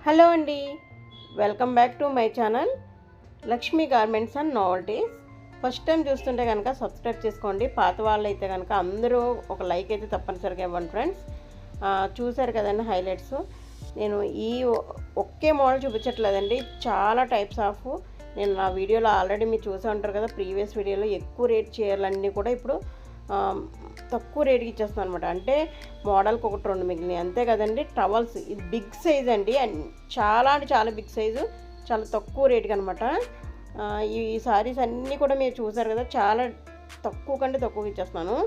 Hello అండి, welcome back to my channel Lakshmi garments and novelties. First time చూస్తుంటే కనుక subscribe చేసుకోండి. పాత వాళ్ళు అయితే కనుక అందరూ ఒక లైక్ అయితే తప్పనిసరిగా ఇవ్వండి ఫ్రెండ్స్. చూసారు కదండి హైలైట్స్. నేను ఈ ఒకే మోడల్ చూపించట్లేదండి, చాలా టైప్స్ ఆఫ్ నేను నా వీడియోలో ఆల్రెడీ మీరు చూసే ఉంటారు కదా. ప్రీవియస్ వీడియోలో ఎక్కువ రేట్ చీరలన్నీ కూడా ఇప్పుడు తక్కువ రేట్కి ఇచ్చేస్తున్నాను అనమాట. అంటే మోడల్కి ఒకటి రెండు మిగిలినాయి అంతే కదండి. టవల్స్ ఇది బిగ్ సైజ్ అండి, చాలా అంటే చాలా బిగ్ సైజు, చాలా తక్కువ రేటుకి అనమాట. ఈ సారీస్ అన్నీ కూడా మీరు చూసారు కదా, చాలా తక్కువ కంటే తక్కువకి ఇచ్చేస్తున్నాను.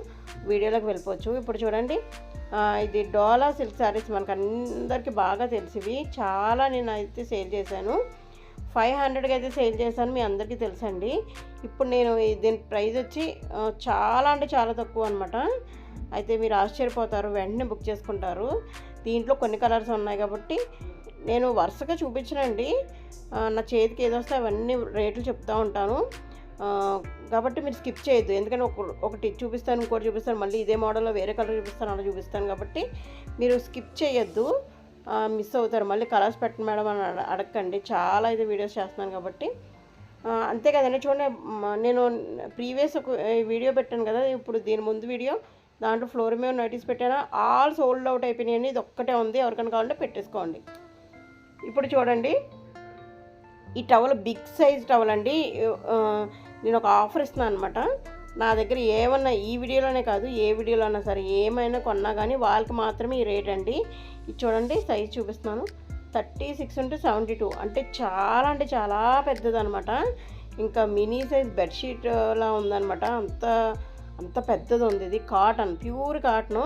వీడియోలోకి వెళ్ళిపోవచ్చు. ఇప్పుడు చూడండి, ఇది డోలా సిల్క్ శారీస్ మనకు అందరికీ బాగా తెలిసివి. చాలా నేను అయితే సేల్ చేశాను, 500కి అయితే సేల్ చేశాను, మీ అందరికీ తెలుసండి. ఇప్పుడు నేను దీని ప్రైస్ వచ్చి చాలా అంటే చాలా తక్కువ అనమాట. అయితే మీరు ఆశ్చర్యపోతారు, వెంటనే బుక్ చేసుకుంటారు. దీంట్లో కొన్ని కలర్స్ ఉన్నాయి కాబట్టి నేను వరుసగా చూపించనండి. నా చేతికి ఏదొస్తే అవన్నీ రేట్లు చెప్తూ ఉంటాను కాబట్టి మీరు స్కిప్ చేయొద్దు. ఎందుకంటే ఒకటి చూపిస్తాను, ఇంకోటి చూపిస్తాను, మళ్ళీ ఇదే మోడల్లో వేరే కలర్ చూపిస్తాను, అలా చూపిస్తాను కాబట్టి మీరు స్కిప్ చేయొద్దు, మిస్ అవుతారు. మళ్ళీ కలర్స్ పెట్టండి మేడం అని అడగండి, చాలా అయితే వీడియోస్ చేస్తున్నాను కాబట్టి. అంతే కదండి. చూడండి, నేను ప్రీవియస్ ఒక వీడియో పెట్టాను కదా, ఇప్పుడు దీని ముందు వీడియో, దాంట్లో ఫ్లోర్ మీద నోటీస్ పెట్టాను, ఆల్ సోల్డ్ అవుట్ అయిపోయినాయండి. ఇది ఒక్కటే ఉంది, ఎవరికైనా కావాలంటే పెట్టేసుకోండి. ఇప్పుడు చూడండి, ఈ టవల్ బిగ్ సైజ్ టవల్ అండి. నేను ఒక ఆఫర్ ఇస్తున్నాను అనమాట. నా దగ్గర ఏమన్నా ఈ వీడియోలోనే కాదు, ఏ వీడియోలో అయినా సరే ఏమైనా కొన్నా కానీ వాళ్ళకి మాత్రమే ఈ రేట్ అండి. ఇది చూడండి, సైజ్ చూపిస్తున్నాను, 36x72, అంటే చాలా పెద్దదనమాట. ఇంకా మినీ సైజ్ బెడ్షీట్లా ఉందనమాట, అంత పెద్దది ఉంది. ఇది కాటన్, ప్యూర్ కాటను.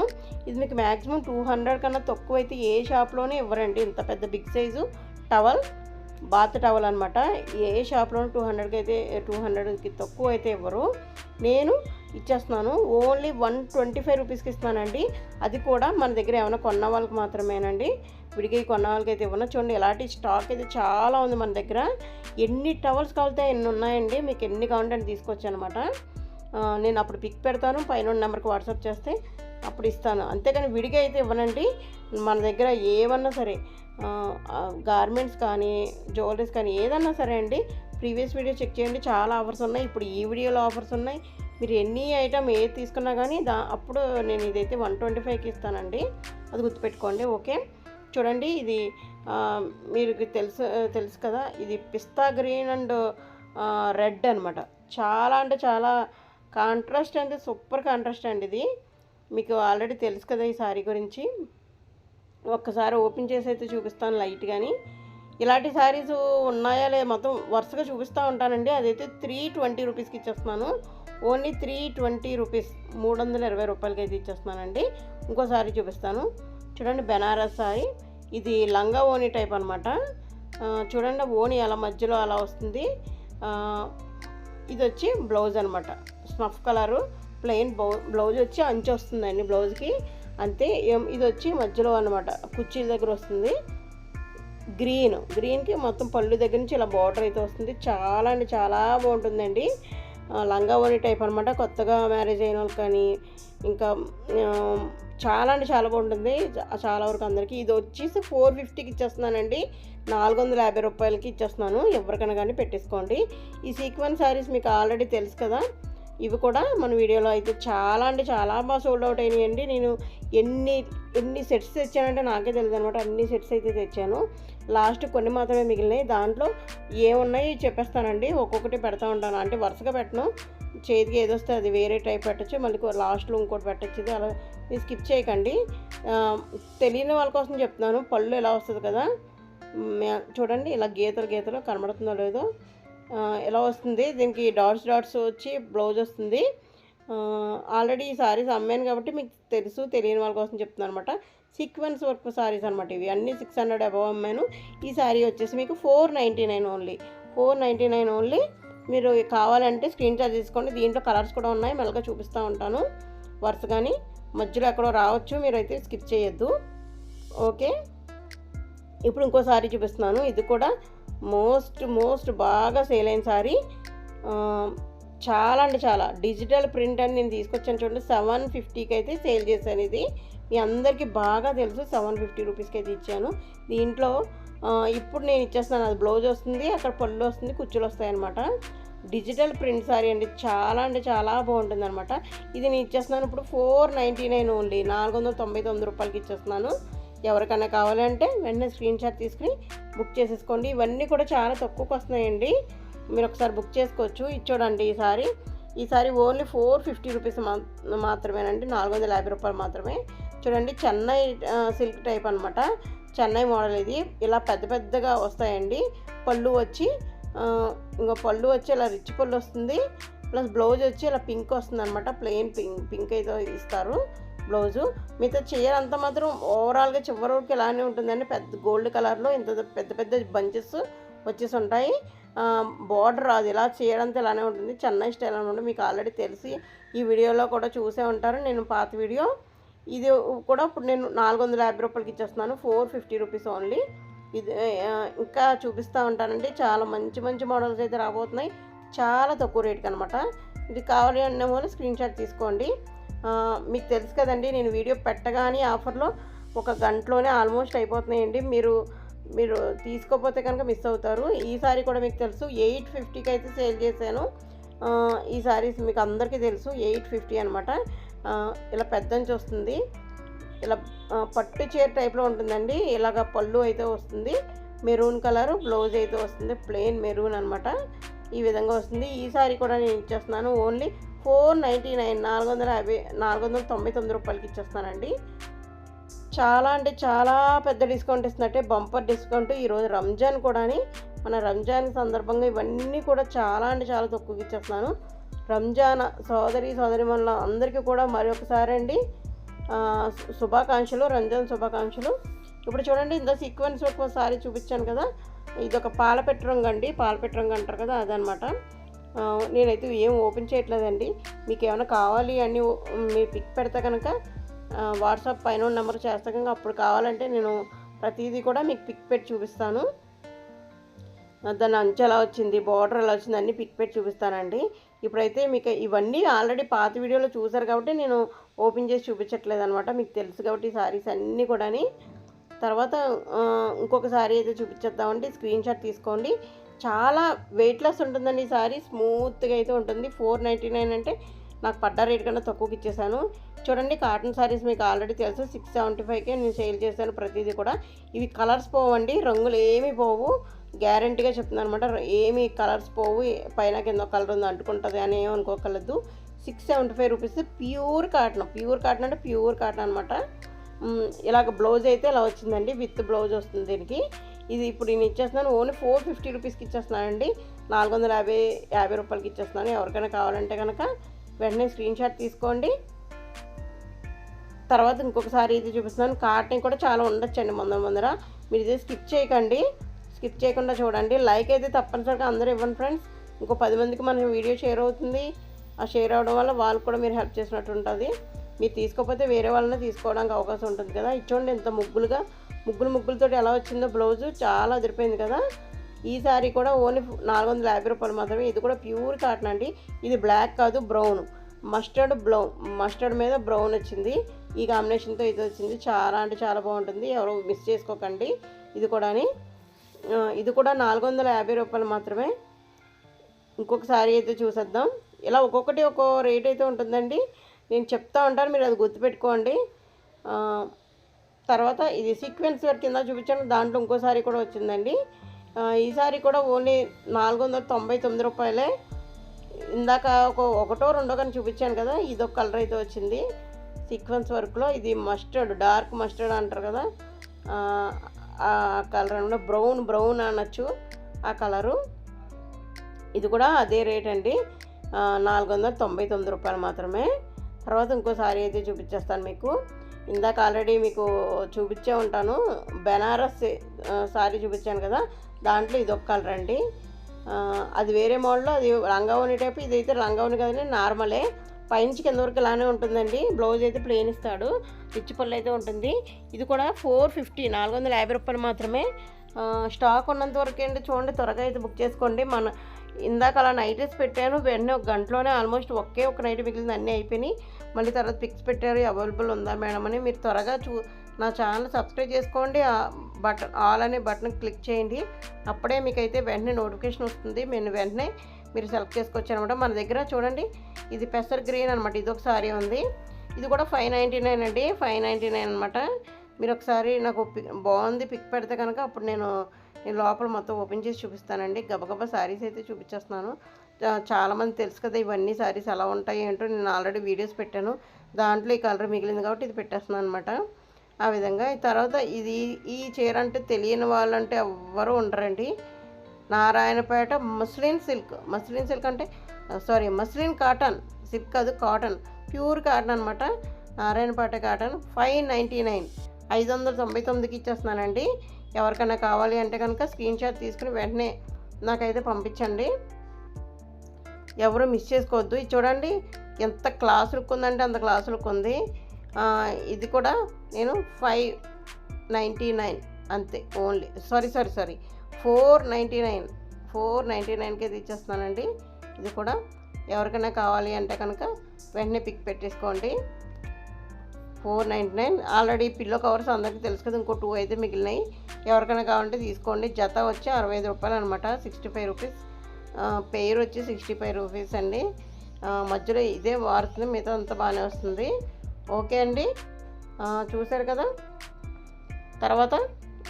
ఇది మీకు మ్యాక్సిమం 200 కన్నా తక్కువ అయితే ఏ షాప్లోనే ఇవ్వరండి. ఇంత పెద్ద big size towel, bath towel అనమాట. ఏ షాప్లోనూ 200కి తక్కువ అయితే ఇవ్వరు. నేను ఇచ్చేస్తున్నాను ఓన్లీ 125 రూపీస్కి ఇస్తున్నానండి. అది కూడా మన దగ్గర ఏమైనా కొన్న వాళ్ళకి మాత్రమేనండి, విడిగా కొన్న వాళ్ళకి అయితే ఇవ్వను. చూడండి, ఇలాంటి స్టాక్ అయితే చాలా ఉంది మన దగ్గర. ఎన్ని టవల్స్ కావాలితే ఎన్ని ఉన్నాయండి, మీకు ఎన్ని కావాలంటే అని తీసుకొచ్చాను అనమాట. నేను అప్పుడు పిక్ పెడతాను, పైన నెంబర్కి వాట్సాప్ చేస్తే అప్పుడు ఇస్తాను. అంతేగాని విడిగా అయితే ఇవ్వనండి. మన దగ్గర ఏమన్నా సరే, గార్మెంట్స్ కానీ జ్యువెలరీస్ కానీ ఏదన్నా సరే అండి, ప్రీవియస్ వీడియో చెక్ చేయండి, చాలా ఆఫర్స్ ఉన్నాయి. ఇప్పుడు ఈ వీడియోలో ఆఫర్స్ ఉన్నాయి. మీరు ఎన్ని ఐటమ్ ఏది తీసుకున్నా కానీ అప్పుడు నేను ఇదైతే 125కి ఇస్తానండి, అది గుర్తుపెట్టుకోండి. ఓకే, చూడండి, ఇది మీరు తెలుసు కదా, ఇది పిస్తా గ్రీన్ అండ్ రెడ్ అనమాట. చాలా అంటే చాలా కాంట్రాస్ట్, అంటే సూపర్ కాంట్రాస్ట్ అండి. ఇది మీకు ఆల్రెడీ తెలుసు కదా ఈ సారీ గురించి. ఒక్కసారి ఓపెన్ చేసి అయితే చూపిస్తాను లైట్. కానీ ఇలాంటి శారీస్ ఉన్నాయా లేదా మొత్తం వరుసగా చూపిస్తూ ఉంటానండి. అదైతే 320 రూపీస్కి ఇచ్చేస్తున్నాను, ఓన్లీ 320 రూపీస్, 320 రూపాయలకి అయితే ఇచ్చేస్తున్నానండి. ఇంకో సారీ చూపిస్తాను, చూడండి, బెనారస్ సారీ. ఇది లంగా ఓణి టైప్ అనమాట. చూడండి, ఓణి అలా మధ్యలో అలా వస్తుంది. ఇది వచ్చి బ్లౌజ్ అనమాట, స్నఫ్ కలరు, ప్లెయిన్ బ్లౌజ్ వచ్చి అంచు వస్తుందండి బ్లౌజ్కి, అంతే. ఇది వచ్చి మధ్యలో అనమాట, కుర్చీల దగ్గర వస్తుంది. గ్రీన్కి మొత్తం పళ్ళు దగ్గర నుంచి ఇలా బార్డర్ అయితే వస్తుంది. చాలా అంటే చాలా బాగుంటుందండి. లంగా ఓణి టైప్ అనమాట. కొత్తగా మ్యారేజ్ అయిన వాళ్ళకి కానీ ఇంకా చాలా అంటే చాలా బాగుంటుంది చాలా వరకు అందరికీ. ఇది వచ్చేసి 450కి ఇచ్చేస్తున్నానండి, 450 రూపాయలకి ఇచ్చేస్తున్నాను. ఎవరికైనా కానీ పెట్టేసుకోండి. ఈ సీక్వెన్స్ శారీస్ మీకు ఆల్రెడీ తెలుసు కదా, ఇవి కూడా మన వీడియోలో అయితే చాలా అంటే చాలా బాగా సోల్డ్ అవుట్ అయినాయండి. నేను ఎన్ని సెట్స్ తెచ్చానంటే నాకే తెలియదు అనమాట. అన్ని సెట్స్ అయితే తెచ్చాను, లాస్ట్ కొన్ని మాత్రమే మిగిలినాయి. దాంట్లో ఏమున్నాయి చెప్పేస్తానండి, ఒక్కొక్కటి పెడతా ఉంటాను. అంటే వరుసగా పెట్టను, చేతికి ఏదొస్తే అది వేరే టైప్ పెట్టచ్చు, మళ్ళీ లాస్ట్లో ఇంకోటి పెట్టచ్చు. ఇది అలా మీరు స్కిప్ చేయకండి. తెలియని వాళ్ళ కోసం చెప్తున్నాను. పళ్ళు ఎలా వస్తుంది కదా, చూడండి, ఇలా గీతలు కనబడుతుందో లేదో, ఎలా వస్తుంది. దీనికి డాట్స్ వచ్చి బ్లౌజ్ వస్తుంది. ఆల్రెడీ ఈ సారీస్ అమ్మాను కాబట్టి మీకు తెలుసు, తెలియని వాళ్ళ కోసం చెప్తున్నాను అనమాట. సీక్వెన్స్ వర్క్ సారీస్ అనమాట. ఇవి అన్నీ 600 అబవ్ అమ్మాను. ఈ సారీ వచ్చేసి మీకు 499 ఓన్లీ, 499 ఓన్లీ. మీరు కావాలంటే స్క్రీన్ షాట్ తీసుకోండి. దీంట్లో కలర్స్ కూడా ఉన్నాయి, మెల్లగా చూపిస్తూ ఉంటాను వరుసగాని, మధ్యలో ఎక్కడో రావచ్చు, మీరైతే స్కిప్ చేయొద్దు. ఓకే, ఇప్పుడు ఇంకో సారీ చూపిస్తున్నాను. ఇది కూడా మోస్ట్ బాగా సేల్ అయిన సారీ. చాలా అంటే చాలా డిజిటల్ ప్రింట్ అని నేను తీసుకొచ్చాను. చూడండి, 750కి అయితే సేల్ చేశాను. ఇది మీ అందరికీ బాగా తెలుసు 750 రూపీస్కి అయితే ఇచ్చాను. దీంట్లో ఇప్పుడు నేను ఇచ్చేస్తున్నాను. అది బ్లౌజ్ వస్తుంది, అక్కడ పళ్ళు వస్తుంది, కుచ్చులు వస్తాయన్నమాట. డిజిటల్ ప్రింట్ సారీ అండి, చాలా అంటే చాలా బాగుంటుంది అనమాట. ఇది నేను ఇచ్చేస్తున్నాను ఇప్పుడు 499 ఓన్లీ, 499 రూపాయలకి ఇచ్చేస్తున్నాను. ఎవరికైనా కావాలంటే వెంటనే స్క్రీన్ షాట్ తీసుకుని బుక్ చేసేసుకోండి. ఇవన్నీ కూడా చాలా తక్కువకి వస్తున్నాయండి, మీరు ఒకసారి బుక్ చేసుకోవచ్చు. ఇది చూడండి, ఈ సారీ ఓన్లీ 450 రూపీస్ మాత్రమేనండి, 450 రూపాయలు మాత్రమే. చూడండి, చెన్నై సిల్క్ టైప్ అనమాట, చెన్నై మోడల్. ఇది ఇలా పెద్ద పెద్దగా వస్తాయండి. పళ్ళు వచ్చి ఇలా రిచ్ పళ్ళు వస్తుంది, ప్లస్ బ్లౌజ్ వచ్చి ఇలా పింక్ వస్తుంది అనమాట. ప్లెయిన్ పింక్ అయితే ఇస్తారు బ్లౌజు. మిగతా చీర అంతా మాత్రం ఓవరాల్గా చివరి వరకు ఇలానే ఉంటుందండి. పెద్ద గోల్డ్ కలర్లో ఇంత పెద్ద పెద్ద బంచెస్ వచ్చేసి ఉంటాయి. బార్డర్ అది ఇలా చీర అంతా ఇలానే ఉంటుంది, చెన్నై స్టైల్ అనమాట. మీకు ఆల్రెడీ తెలిసి ఈ వీడియోలో కూడా చూసే ఉంటారు, నేను పాత వీడియో. ఇది కూడా ఇప్పుడు నేను 450 రూపాయలకి ఇచ్చేస్తున్నాను, 450 రూపీస్ ఓన్లీ. ఇది ఇంకా చూపిస్తూ ఉంటానండి, చాలా మంచి మంచి మోడల్స్ అయితే రాబోతున్నాయి, చాలా తక్కువ రేట్కి అనమాట. ఇది కావాలి అనే వాళ్ళు స్క్రీన్ షాట్ తీసుకోండి. మీకు తెలుసు కదండి, నేను వీడియో పెట్టగానే ఆఫర్లో 1 గంటలోనే ఆల్మోస్ట్ అయిపోతున్నాయండి. మీరు తీసుకోకపోతే కనుక మిస్ అవుతారు. ఈ సారీ కూడా మీకు తెలుసు 850కి అయితే సేల్ చేశాను. ఈ సారీస్ మీకు అందరికీ తెలుసు 850 అనమాట. ఇలా పెద్దంచి వస్తుంది, ఇలా పట్టు చీర టైప్లో ఉంటుందండి. ఇలాగ పళ్ళు అయితే వస్తుంది, మెరూన్ కలర్, బ్లౌజ్ అయితే వస్తుంది ప్లెయిన్ మెరూన్ అనమాట. ఈ విధంగా వస్తుంది. ఈ సారీ కూడా నేను ఇచ్చేస్తున్నాను ఓన్లీ 499, 499 రూపాయలకి ఇచ్చేస్తానండి. చాలా అంటే చాలా పెద్ద డిస్కౌంట్ ఇస్తున్నట్టే, బంపర్ డిస్కౌంట్. ఈరోజు రంజాన్ కూడా, మన రంజాన్ సందర్భంగా ఇవన్నీ కూడా చాలా అంటే చాలా తక్కువకి ఇచ్చేస్తున్నాను. రంజాన్ సోదరిమణుల అందరికీ కూడా మరొకసారి అండి శుభాకాంక్షలు, రంజాన్ శుభాకాంక్షలు. ఇప్పుడు చూడండి, ఇంత సీక్వెన్స్ ఒకసారి చూపించాను కదా, ఇది ఒక పాలపెట్టు రంగు అండి, పాలపెట్టు రంగు అంటారు కదా, అదనమాట. నేనైతే ఏం ఓపెన్ చేయట్లేదండి. మీకు ఏమైనా కావాలి అని మీరు పిక్ పెడితే కనుక వాట్సాప్ పైన నెంబర్ చేస్తే కనుక అప్పుడు కావాలంటే నేను ప్రతిదీ కూడా మీకు పిక్ పెట్టి చూపిస్తాను. దాని అంచు ఎలా వచ్చింది, బార్డర్ ఎలా వచ్చింది అన్నీ పిక్ పెట్టి చూపిస్తానండి. ఇప్పుడైతే మీకు ఇవన్నీ ఆల్రెడీ పాత వీడియోలో చూసారు కాబట్టి నేను ఓపెన్ చేసి చూపించట్లేదు అనమాట, మీకు తెలుసు కాబట్టి ఈ సారీస్ అన్నీ కూడా. తర్వాత ఇంకొక సారీ అయితే చూపించేద్దామండి, స్క్రీన్ షాట్ తీసుకోండి. చాలా వెయిట్లెస్ ఉంటుందండి ఈ సారీ, స్మూత్గా అయితే ఉంటుంది. 499 అంటే నాకు పడ్డ రేట్ కన్నా తక్కువకి ఇచ్చేసాను. చూడండి, కాటన్ సారీస్ మీకు ఆల్రెడీ తెలుసు 675కే నేను సేల్ చేశాను ప్రతిదీ కూడా. ఇవి కలర్స్ పోవండి, రంగులు ఏమీ పోవు, గ్యారంటీగా చెప్తున్నాను అనమాట. ఏమి కలర్స్ పోవు, పైన కింద కలర్ ఉంది అంటుకుంటుంది అని ఏమనుకోగలదు. 675 రూపీస్ ప్యూర్ కాటన్ అంటే ప్యూర్ కాటన్ అనమాట. ఇలాగ బ్లౌజ్ అయితే ఇలా వచ్చిందండి, విత్ బ్లౌజ్ వస్తుంది దీనికి. ఇది ఇప్పుడు నేను ఇచ్చేస్తున్నాను ఓన్లీ 450 రూపీస్కి ఇచ్చేస్తున్నానండి, 450 రూపాయలకి ఇచ్చేస్తున్నాను. ఎవరికైనా కావాలంటే కనుక వెంటనే స్క్రీన్ షాట్ తీసుకోండి. తర్వాత ఇంకొకసారి ఇది చూపిస్తున్నాను, కాటన్ కూడా చాలా ఉండొచ్చండి ముందర. మీరు ఇది స్కిప్ చేయకుండా చూడండి. లైక్ అయితే తప్పనిసరిగా అందరూ ఇవ్వండి ఫ్రెండ్స్, ఇంకో 10 మందికి మన వీడియో షేర్ అవుతుంది. ఆ షేర్ అవడం వల్ల వాళ్ళకు కూడా మీరు హెల్ప్ చేసినట్టు ఉంటుంది. మీరు తీసుకోకపోతే వేరే వాళ్ళని తీసుకోవడానికి అవకాశం ఉంటుంది కదా. ఇచ్చోండి ఎంత ముగ్గులతో ఎలా వచ్చిందో బ్లౌజు, చాలా అదిరిపోయింది కదా. ఈ సారీ కూడా ఓన్లీ 450 రూపాయలు మాత్రమే. ఇది కూడా ప్యూర్ కాటన్ అండి, ఇది బ్లాక్ కాదు, బ్రౌన్, మస్టర్డ్ మీద బ్రౌన్ వచ్చింది. ఈ కాంబినేషన్తో ఇది వచ్చింది, చాలా అంటే చాలా బాగుంటుంది, ఎవరు మిస్ చేసుకోకండి. ఇది కూడా 450 రూపాయలు మాత్రమే. ఇంకొక సారీ అయితే చూసేద్దాం. ఇలా ఒక్కొక్కటి ఒక్కో రేట్ అయితే ఉంటుందండి, నేను చెప్తా ఉంటాను, మీరు అది గుర్తుపెట్టుకోండి. తర్వాత ఇది సీక్వెన్స్ వర్క్ కింద చూపించాను, దాంట్లో ఇంకో సారీ కూడా వచ్చిందండి. ఈ సారీ కూడా ఓన్లీ 499 రూపాయలే. ఇందాక ఒకటో రెండో కానీ చూపించాను కదా, ఇది ఒక కలర్ అయితే వచ్చింది సీక్వెన్స్ వర్క్లో. ఇది డార్క్ మస్టర్డ్ అంటారు కదా, ఆ కలర్ అనమాట, బ్రౌన్ అనొచ్చు ఆ కలరు. ఇది కూడా అదే రేట్ అండి, 499 రూపాయలు మాత్రమే. తర్వాత ఇంకో సారీ అయితే చూపించేస్తాను మీకు. ఇందాక ఆల్రెడీ మీకు చూపించే ఉంటాను, బెనారస్ సారీ చూపించాను కదా, దాంట్లో ఇది ఒక కలర్ అండి. అది వేరే మోడల్లో, అది లంగావోని టైప్, ఇదైతే లంగావోని కదండి, నార్మలే, పైనుంచి కింద వరకు ఇలానే ఉంటుందండి. బ్లౌజ్ అయితే ప్లెయిన్ ఇస్తాడు, రిచ్ పళ్ళు అయితే ఉంటుంది. ఇది కూడా 450, 450 రూపాయలు మాత్రమే. స్టాక్ ఉన్నంత వరకు అండి, చూడండి త్వరగా అయితే బుక్ చేసుకోండి. ఇందాక అలా నైటీస్ పెట్టాను, వెంటనే 1 గంటలోనే ఆల్మోస్ట్ ఒకే ఒక నైట్ మిగిలింది, అన్నీ అయిపోయినాయి. మళ్ళీ తర్వాత పిక్స్ పెట్టారు అవైలబుల్ ఉందా మేడం అని. మీరు త్వరగా నా ఛానల్ సబ్స్క్రైబ్ చేసుకోండి, బటన్ ఆల్ అనే బటన్ క్లిక్ చేయండి. అప్పుడే మీకైతే వెంటనే నోటిఫికేషన్ వస్తుంది, వెంటనే మీరు సెలెక్ట్ చేసుకోవచ్చు అనమాట. మన దగ్గర చూడండి ఇది పెసర్ గ్రీన్ అనమాట, ఇది ఒక సారీ ఉంది. ఇది కూడా 599 అండి, 599 అనమాట. మీరు ఒకసారి నాకు బాగుంది పిక్ పెడితే కనుక అప్పుడు నేను లోపల మొత్తం ఓపెన్ చేసి చూపిస్తానండి. గబగబా శారీస్ అయితే చూపించేస్తున్నాను. చాలామంది తెలుసు కదా ఇవన్నీ శారీస్ ఎలా ఉంటాయి ఏంటో, నేను ఆల్రెడీ వీడియోస్ పెట్టాను. దాంట్లో ఈ కలర్ మిగిలింది కాబట్టి ఇది పెట్టేస్తున్నాను అనమాట. ఆ విధంగా తర్వాత ఈ చీర అంటే తెలియని వాళ్ళంటే ఎవ్వరూ ఉండరండి. నారాయణపేట మస్లిన్ సిల్క్ అంటే మస్లిన్ కాటన్, సిల్క్ కాదు కాటన్, ప్యూర్ కాటన్ అనమాట. నారాయణపేట కాటన్ 599, 599కి ఇచ్చేస్తున్నానండి. ఎవరికైనా కావాలి అంటే కనుక స్క్రీన్ షాట్ తీసుకుని వెంటనే నాకైతే పంపించండి, ఎవరు మిస్ చేసుకోవద్దు. ఇది చూడండి ఎంత క్లాస్ లుక్ ఉందంటే అంత క్లాస్ లుక్ ఉంది. ఇది కూడా నేను 599 అంతే, ఓన్లీ 499కి ఇది ఇచ్చేస్తున్నానండి. ఇది కూడా ఎవరికైనా కావాలి అంటే కనుక వెంటనే పిక్ పెట్టేసుకోండి. 499 ఆల్రెడీ పిల్లో కవర్స్ అందరికీ తెలుసు కదా, ఇంకో 2 అయితే మిగిలినాయి. ఎవరికైనా కావాలంటే తీసుకోండి. జత వచ్చి 65 రూపాయలు అనమాట, 65 రూపీస్. పెయిర్ వచ్చి 65 రూపీస్ అండి. మధ్యలో ఇదే వాడుతుంది, మిగతా అంతా బాగానే వస్తుంది. ఓకే అండి, చూసారు కదా. తర్వాత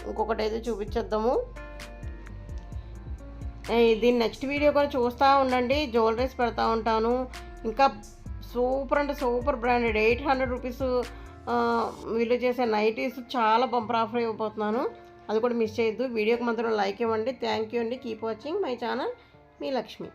ఇంకొకటి అయితే చూపించేద్దాము. దీని నెక్స్ట్ వీడియో కూడా చూస్తూ ఉండండి, జ్యువెలరీస్ పెడతా ఉంటాను. ఇంకా సూపర్ అంటే సూపర్ బ్రాండెడ్ 800 రూపీస్ వీళ్ళు చేసే నైటీస్ చాలా బంపర్ ఆఫర్ ఇవ్వబోతున్నాను, అది కూడా మిస్ చేయొద్దు. వీడియోకి మాత్రం లైక్ ఇవ్వండి. థ్యాంక్ యూ అండి. Keep watching my channel, me Lakshmi.